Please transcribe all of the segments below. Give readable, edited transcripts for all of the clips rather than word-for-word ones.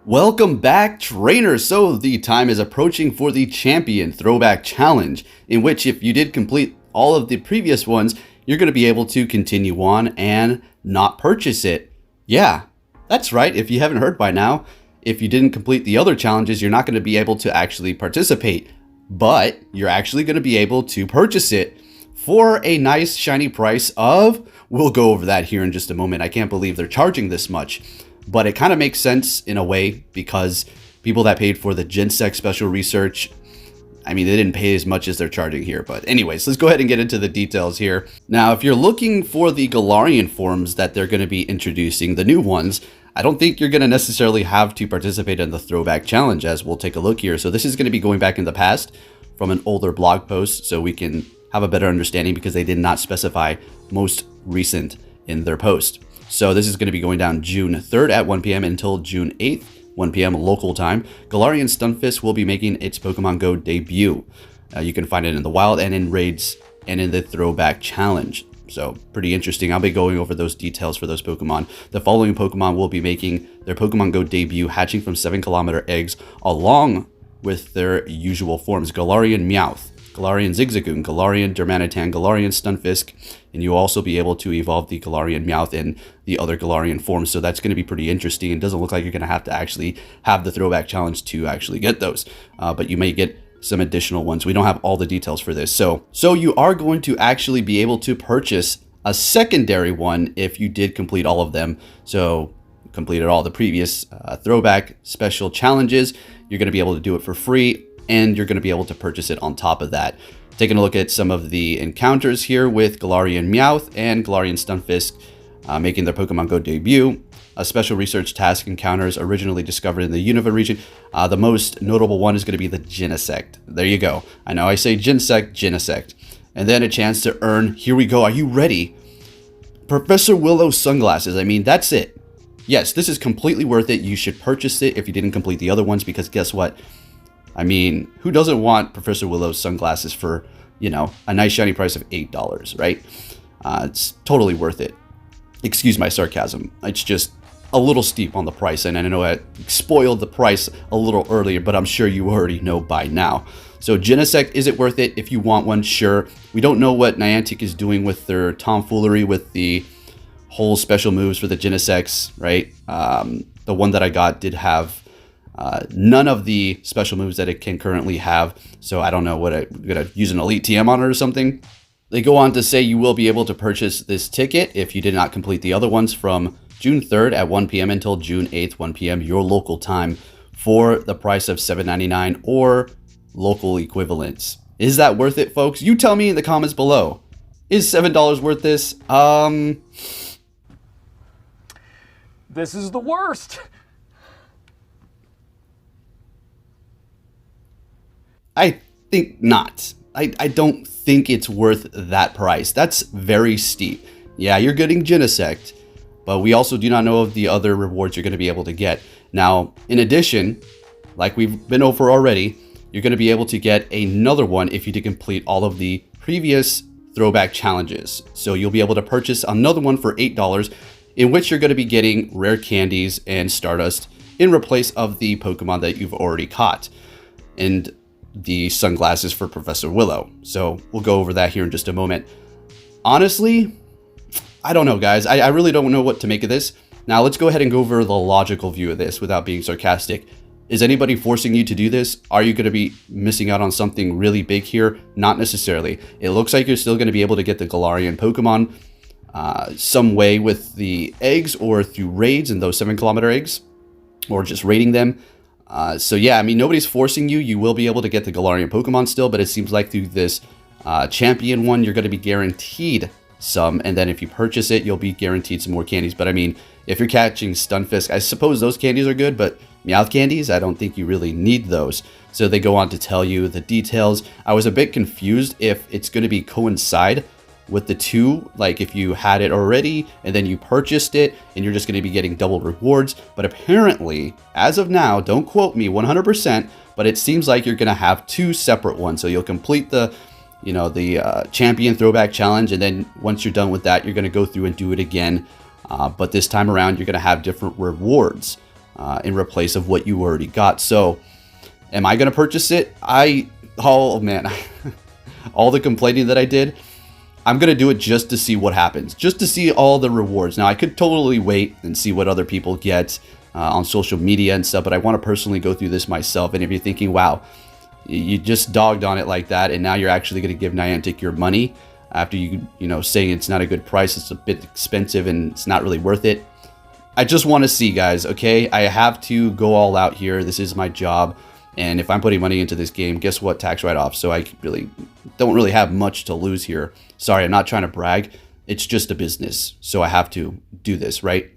Welcome back, trainers! So the time is approaching for the Champion Throwback Challenge, in which if you did complete all of the previous ones, you're going to be able to continue on and not purchase it. Yeah, that's right. If you haven't heard by now, if you didn't complete the other challenges, you're not going to be able to actually participate, but you're actually going to be able to purchase it for a nice shiny price of, we'll go over that here in just a moment. I can't believe they're charging this much. But it kind of makes sense in a way because people that paid for the Genesect special research, I mean, they didn't pay as much as they're charging here. But anyways, let's go ahead and get into the details here. Now, if you're looking for the Galarian forms that they're going to be introducing, the new ones, I don't think you're going to necessarily have to participate in the Throwback Challenge, as we'll take a look here. So this is going to be going back in the past from an older blog post so we can have a better understanding because they did not specify most recent in their post. So this is going to be going down June 3rd at 1 p.m. until June 8th, 1 p.m. local time. Galarian Stunfisk will be making its Pokemon Go debut. You can find it in the wild and in raids and in the Throwback Challenge. So pretty interesting. I'll be going over those details for those Pokemon. The following Pokemon will be making their Pokemon Go debut, hatching from 7-kilometer eggs along with their usual forms. Galarian Meowth, Galarian Zigzagoon, Galarian Darmanitan, Galarian Stunfisk, and you'll also be able to evolve the Galarian Meowth in the other Galarian forms. So that's going to be pretty interesting. It doesn't look like you're going to have to actually have the Throwback Challenge to actually get those, but you may get some additional ones. We don't have all the details for this. So you are going to actually be able to purchase a secondary one if you did complete all of them. So completed all the previous Throwback special challenges. You're going to be able to do it for free, and you're going to be able to purchase it on top of that. Taking a look at some of the encounters here with Galarian Meowth and Galarian Stunfisk making their Pokemon Go debut. A special research task encounters originally discovered in the Unova region. The most notable one is going to be the Genesect. There you go. I know I say Genesect. And then a chance to earn, here we go, are you ready? Professor Willow sunglasses. I mean, that's it. Yes, this is completely worth it. You should purchase it if you didn't complete the other ones, because guess what? I mean, who doesn't want Professor Willow's sunglasses for, you know, a nice shiny price of $8, right? It's totally worth it. Excuse my sarcasm. It's just a little steep on the price, and I know I spoiled the price a little earlier, but I'm sure you already know by now. So Genesect, is it worth it? If you want one, sure. We don't know what Niantic is doing with their tomfoolery with the whole special moves for the Genesects, right? The one that I got did have none of the special moves that it can currently have. So I don't know what I'm going to use an Elite TM on it or something. They go on to say you will be able to purchase this ticket if you did not complete the other ones from June 3rd at 1 p.m. until June 8th, 1 p.m. your local time for the price of $7.99 or local equivalents. Is that worth it, folks? You tell me in the comments below. Is $7 worth this? This is the worst. I think not. I don't think it's worth that price. That's very steep. Yeah, you're getting Genesect, but we also do not know of the other rewards you're going to be able to get. Now, in addition, like we've been over already, you're going to be able to get another one if you did complete all of the previous Throwback challenges. So you'll be able to purchase another one for $8, in which you're going to be getting rare candies and Stardust in replace of the Pokemon that you've already caught. And the sunglasses for Professor Willow. So we'll go over that here in just a moment. Honestly, I don't know, guys. I really don't know what to make of this. Now let's go ahead and go over the logical view of this without being sarcastic. Is anybody forcing you to do this? Are you going to be missing out on something really big here? Not necessarily. It looks like you're still going to be able to get the Galarian Pokemon some way with the eggs or through raids and those 7-kilometer eggs, or just raiding them. So yeah, I mean, nobody's forcing you. You will be able to get the Galarian Pokemon still, but it seems like through this champion one, you're going to be guaranteed some. And then if you purchase it, you'll be guaranteed some more candies. But I mean, if you're catching Stunfisk, I suppose those candies are good, but Meowth candies, I don't think you really need those. So they go on to tell you the details. I was a bit confused if it's going to be coincide with the two, like if you had it already and then you purchased it and you're just going to be getting double rewards. But apparently, as of now, don't quote me 100%, but it seems like you're going to have two separate ones. So you'll complete the Champion Throwback Challenge, and then once you're done with that, you're going to go through and do it again. But this time around, you're going to have different rewards. in replace of what you already got. So am I going to purchase it? Oh man, all the complaining that I did, I'm going to do it just to see what happens, just to see all the rewards. Now, I could totally wait and see what other people get on social media and stuff, but I want to personally go through this myself. And if you're thinking, wow, you just dogged on it like that, and now you're actually going to give Niantic your money after you know, saying it's not a good price, it's a bit expensive, and it's not really worth it. I just want to see, guys, okay? I have to go all out here. This is my job. And if I'm putting money into this game, guess what? Tax write-off. So I really don't really have much to lose here. Sorry, I'm not trying to brag. It's just a business. So I have to do this, right?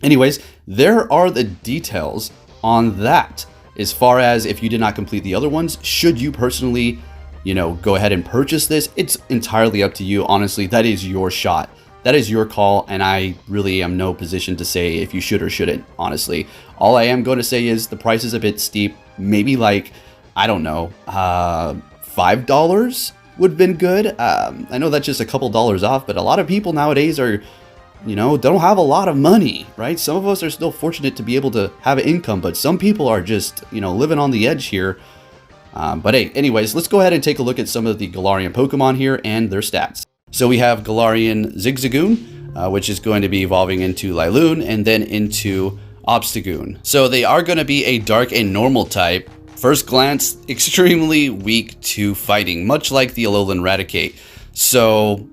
Anyways, there are the details on that. As far as if you did not complete the other ones, should you personally, you know, go ahead and purchase this? It's entirely up to you. Honestly, that is your shot. That is your call, and I really am no position to say if you should or shouldn't, honestly. All I am going to say is the price is a bit steep. Maybe like, I don't know, $5 would have been good. I know that's just a couple dollars off, but a lot of people nowadays are, you know, don't have a lot of money, right? Some of us are still fortunate to be able to have an income, but some people are just, you know, living on the edge here. But hey, anyways, let's go ahead and take a look at some of the Galarian Pokemon here and their stats. So we have Galarian Zigzagoon, which is going to be evolving into Liloon and then into Obstagoon. So they are going to be a dark and normal type. First glance, extremely weak to fighting, much like the Alolan Raticate. So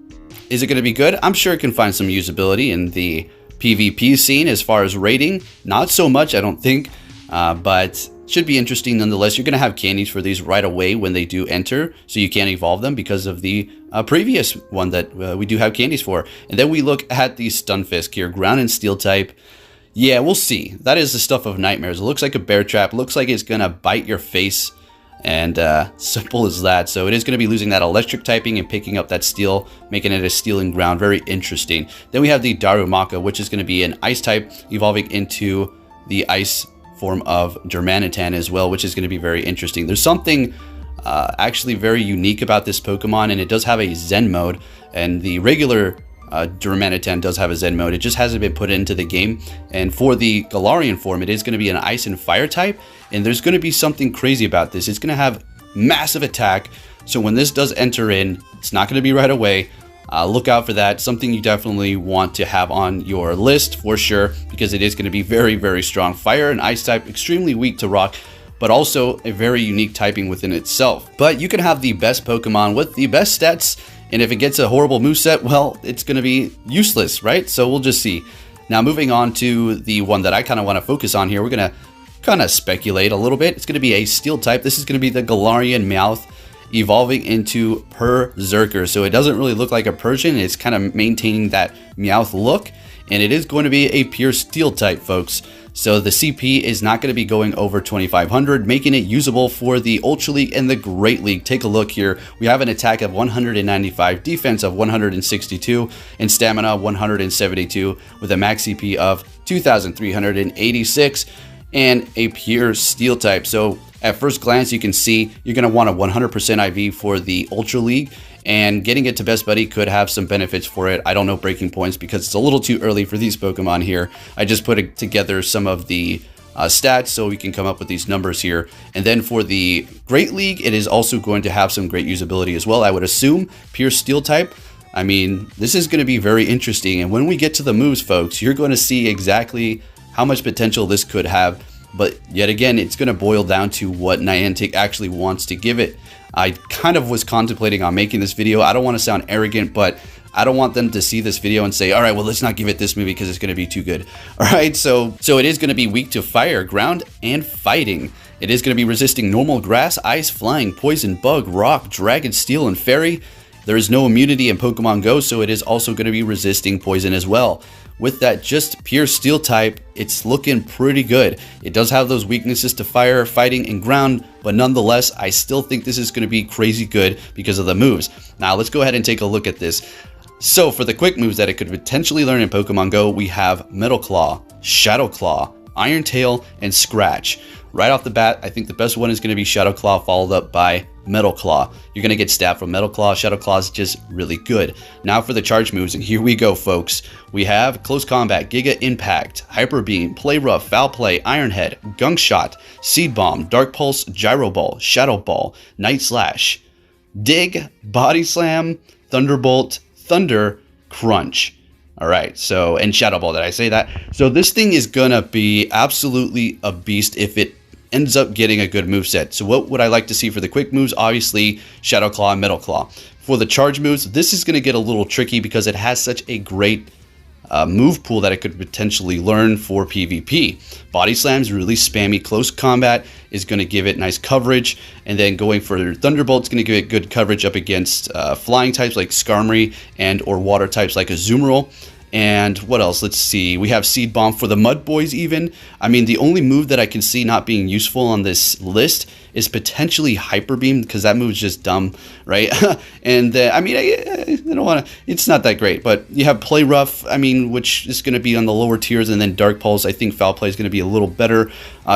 is it going to be good? I'm sure it can find some usability in the PvP scene. As far as rating, not so much, I don't think, but should be interesting nonetheless. You're going to have candies for these right away when they do enter, so you can't evolve them because of the previous one that we do have candies for. And then we look at the Stunfisk here, ground and steel type. Yeah, we'll see. That is the stuff of nightmares. It looks like a bear trap. Looks like it's going to bite your face. And simple as that. So it is going to be losing that electric typing and picking up that steel, making it a steel and ground. Very interesting. Then we have the Darumaka, which is going to be an ice type, evolving into the ice form of Germanitan as well, which is going to be very interesting. There's something actually very unique about this Pokemon, and it does have a Zen mode, and the regular Germanitan does have a Zen mode. It just hasn't been put into the game. And for the Galarian form, it is going to be an ice and fire type, and there's going to be something crazy about this. It's going to have massive attack, so when this does enter in, it's not going to be right away. Look out for that. Something you definitely want to have on your list for sure, because it is going to be very, very strong. Fire and ice type, extremely weak to rock, but also a very unique typing within itself. But you can have the best Pokemon with the best stats, and if it gets a horrible moveset, well, it's going to be useless, right? So we'll just see. Now moving on to the one that I kind of want to focus on here, we're going to kind of speculate a little bit. It's going to be a steel type. This is going to be the Galarian Meowth, evolving into Perrserker. So it doesn't really look like a Persian. It's kind of maintaining that Meowth look, and it is going to be a pure steel type, folks. So the CP is not going to be going over 2500, making it usable for the Ultra League and the Great League. Take a look here. We have an attack of 195, defense of 162, and stamina 172, with a max CP of 2386, and a pure steel type. So at first glance, you can see you're going to want a 100% IV for the Ultra League, and getting it to Best Buddy could have some benefits for it. I don't know breaking points because it's a little too early for these Pokemon here. I just put together some of the stats so we can come up with these numbers here. And then for the Great League, it is also going to have some great usability as well. I would assume pure steel type. I mean, this is going to be very interesting. And when we get to the moves, folks, you're going to see exactly how much potential this could have. But yet again, it's going to boil down to what Niantic actually wants to give it. I kind of was contemplating on making this video. I don't want to sound arrogant, but I don't want them to see this video and say, all right, well, let's not give it this movie because it's going to be too good. All right, so it is going to be weak to fire, ground, and fighting. It is going to be resisting normal grass, ice, flying, poison, bug, rock, dragon, steel, and fairy. There is no immunity in Pokemon Go, so it is also going to be resisting poison as well. With that just pure steel type, it's looking pretty good. It does have those weaknesses to fire, fighting, and ground, but nonetheless, I still think this is going to be crazy good because of the moves. Now, let's go ahead and take a look at this. So, for the quick moves that it could potentially learn in Pokemon Go, we have Metal Claw, Shadow Claw, Iron Tail, and Scratch. right off the bat, I think the best one is going to be Shadow Claw, followed up by Metal Claw. You're going to get stab from Metal Claw. Shadow Claw is just really good. Now for the charge moves, and here we go, folks. We have Close Combat, Giga Impact, Hyper Beam, Play Rough, Foul Play, Iron Head, Gunk Shot, Seed Bomb, Dark Pulse, Gyro Ball, Shadow Ball, Night Slash, Dig, Body Slam, Thunderbolt, Thunder, Crunch. All right, so, and Shadow Ball, did I say that? So this thing is gonna be absolutely a beast if it ends up getting a good moveset. So what would I like to see for the quick moves? Obviously, Shadow Claw and Metal Claw. For the charge moves, this is gonna get a little tricky because it has such a great move pool that it could potentially learn for PvP. Body Slam is really spammy. Close Combat is going to give it nice coverage, and then going for Thunderbolt is going to give it good coverage up against flying types like Skarmory and or water types like Azumarill. And what else? Let's see. We have Seed Bomb for the Mud Boys even. I mean, the only move that I can see not being useful on this list is potentially Hyper Beam, because that move's just dumb, right? And I mean, I don't want to, it's not that great. But you have Play Rough, I mean, which is going to be on the lower tiers, and then Dark Pulse. I think Foul Play is going to be a little better.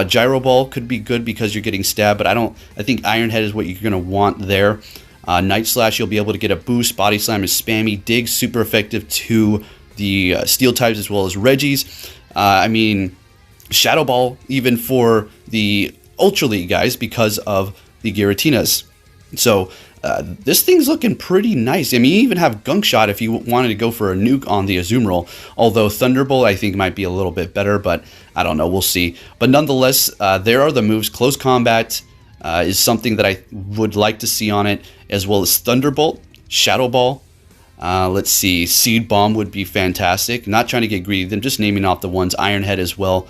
Gyro Ball could be good because you're getting stabbed, but I think Iron Head is what you're going to want there. Night Slash, you'll be able to get a boost. Body Slam is spammy. Dig, super effective to the steel types as well as Regis. I mean, Shadow Ball even for the Ultra League guys because of the Giratinas. So this thing's looking pretty nice. I mean, you even have Gunk Shot if you wanted to go for a nuke on the Azumarill. Although Thunderbolt I think might be a little bit better, but I don't know. We'll see. But nonetheless, there are the moves. Close Combat is something that I would like to see on it, as well as Thunderbolt, Shadow Ball. Let's see, Seed Bomb would be fantastic. Not trying to get greedy, I'm just naming off the ones. Iron Head as well.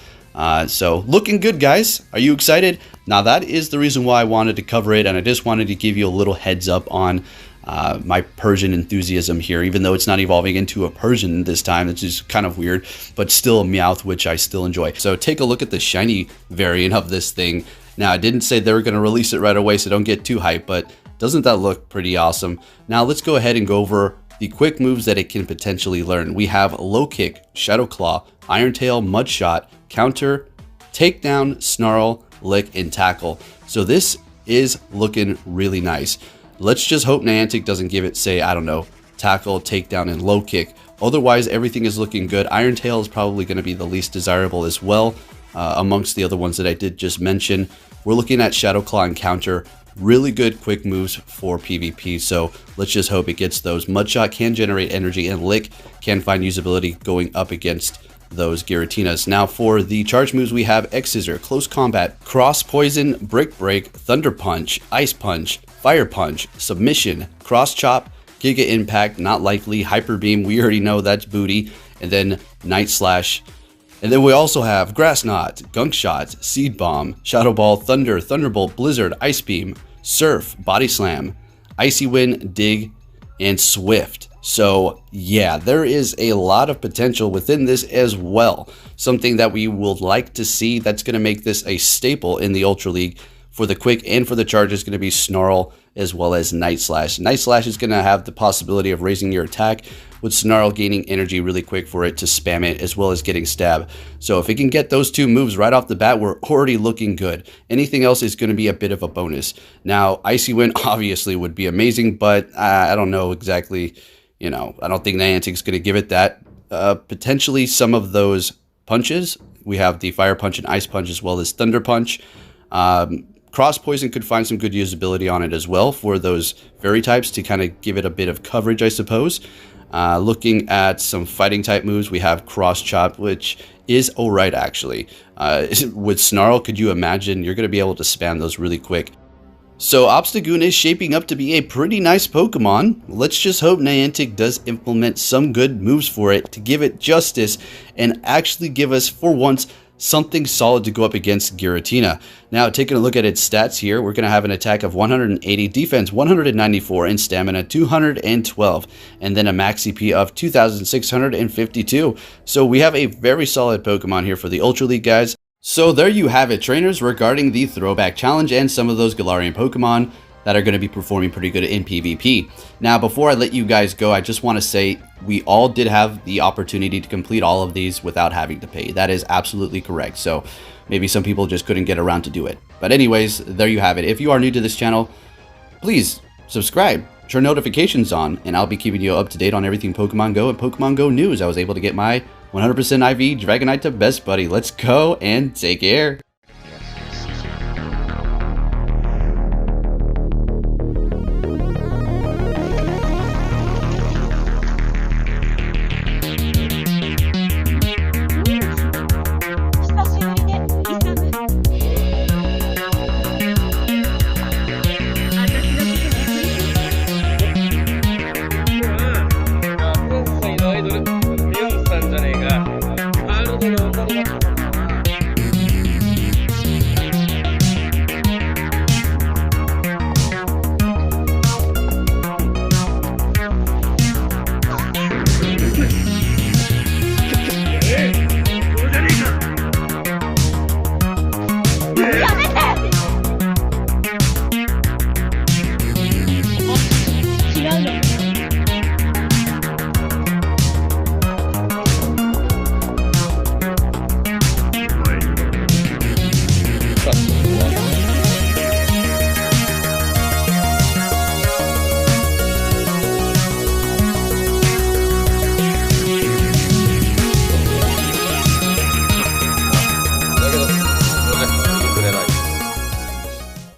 So looking good, guys. Are you excited? Now that is the reason why I wanted to cover it, and I just wanted to give you a little heads up on my Persian enthusiasm here, even though it's not evolving into a Persian this time. It's just kind of weird, but still a Meowth, which I still enjoy. So take a look at the shiny variant of this thing. Now I didn't say they were going to release it right away, so don't get too hyped, but doesn't that look pretty awesome? Now let's go ahead and go over the quick moves that it can potentially learn. We have Low Kick, Shadow Claw, Iron Tail, Mud Shot, Counter, Takedown, Snarl, Lick, and Tackle. So this is looking really nice. Let's just hope Niantic doesn't give it, say, I don't know, Tackle, Takedown, and Low Kick. Otherwise, everything is looking good. Iron Tail is probably going to be the least desirable as well, amongst the other ones that I did just mention. We're looking at Shadow Claw and Counter. Really good quick moves for PvP, so let's just hope it gets those. Mudshot can generate energy, and Lick can find usability going up against those Giratinas. Now for the charge moves, we have X-Scissor, Close Combat, Cross Poison, Brick Break, Thunder Punch, Ice Punch, Fire Punch, Submission, Cross Chop, Giga Impact, not likely, Hyper Beam, we already know that's booty, and then Night Slash. And then we also have Grass Knot, Gunk Shot, Seed Bomb, Shadow Ball, Thunder, Thunderbolt, Blizzard, Ice Beam, Surf, Body Slam, Icy Wind, Dig, and Swift. So yeah, there is a lot of potential within this as well. Something that we would like to see that's going to make this a staple in the Ultra League. For the quick and for the charge is going to be Snarl as well as Night Slash. Night Slash is going to have the possibility of raising your attack, with Snarl gaining energy really quick for it to spam it, as well as getting stab. So if it can get those two moves right off the bat, we're already looking good. Anything else is going to be a bit of a bonus. Now, Icy Wind obviously would be amazing, but I don't know exactly, you know, I don't think Niantic's going to give it that. Potentially some of those punches. We have the Fire Punch and Ice Punch as well as Thunder Punch. Cross Poison could find some good usability on it as well for those fairy types to kind of give it a bit of coverage, I suppose. Looking at some fighting type moves, we have Cross Chop, which is alright actually. With Snarl, could you imagine? You're going to be able to spam those really quick. So Obstagoon is shaping up to be a pretty nice Pokemon. Let's just hope Niantic does implement some good moves for it to give it justice and actually give us, for once, something solid to go up against Giratina. Now, taking a look at its stats here, we're going to have an attack of 180, defense 194, and stamina 212, and then a max CP of 2,652. So we have a very solid Pokemon here for the Ultra League, guys. So there you have it, trainers, regarding the Throwback Challenge and some of those Galarian Pokemon that are going to be performing pretty good in PvP. Now, before I let you guys go, I just want to say we all did have the opportunity to complete all of these without having to pay. That is absolutely correct. So maybe some people just couldn't get around to do it. But anyways, there you have it. If you are new to this channel, please subscribe, turn notifications on, and I'll be keeping you up to date on everything Pokemon Go and Pokemon Go news. I was able to get my 100% IV Dragonite to Best Buddy. Let's go and take care.